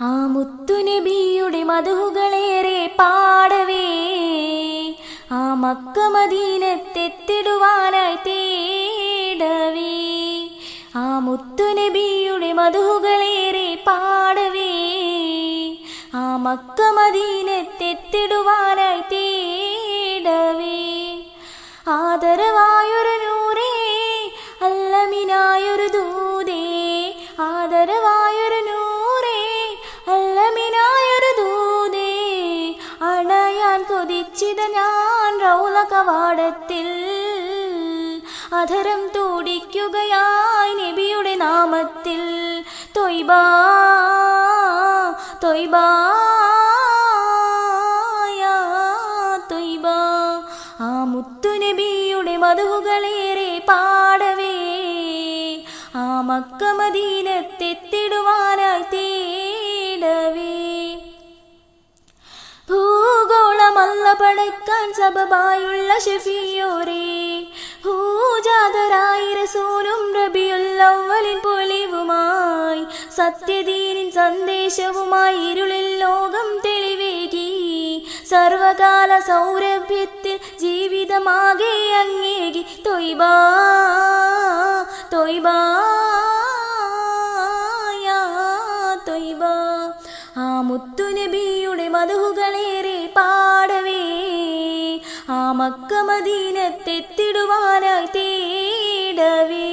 ആ മുത്തുനബിയുടെ മധുഹുകളേറെ പാടവേ ആ മക്ക മദീനത്തെത്തിടുവാനായി തേടവേ ആ മുത്തുനബിയുടെ മധുഹുകളേറെ പാടവേ ആ മക്ക മദീനത്തെത്തിടുവാനായി തേടവേ ആദരവായൊരു നൂറേ അല്ലമിനായൊരു ദൂതേ ആദരവായൊരു നൂറേ അല്ലമിനായൊരു ദൂതേ അണയാൻ കൊതിച്ചിത ഞാൻ റൗള കവാടത്തിൽ അധരം തുടിക്കുകയായി നബിയുടെ നാമത്തിൽ തൊയ്ബാ തൊയ്ബാ യാ തൊയ്ബാ ആ മുത്തുനബിയുടെ മധുഹുകളേറെ പാടവേ ആ മക്ക മദീനത്തെത്തിടുവാനായി തേടവേ ഭൂഗോളമല്ല പടയ്ക്കാൻ സബബായുള്ള ഷഫിയോരേ ഭൂജാതരായി റസൂലും റബിയുൽ അവ്വലിൻ പൊലിവുമായി സത്യദീനിൻ സന്ദേശവുമായി ഇരുളിൽ ലോകം തെളിവേകി സർവകാല സൗരഭ്യത്തിൽ ജീവിതമാകെ അങ്ങേകി തൊയ്ബാ തൊയ്ബാ യാ തൊയ്ബാ ആ മുത്തുനബിയുടെ മധുഹുകളേറെ പാടവേ ആ മക്ക മദീനത്തെത്തിടുവാനായി തേടവേ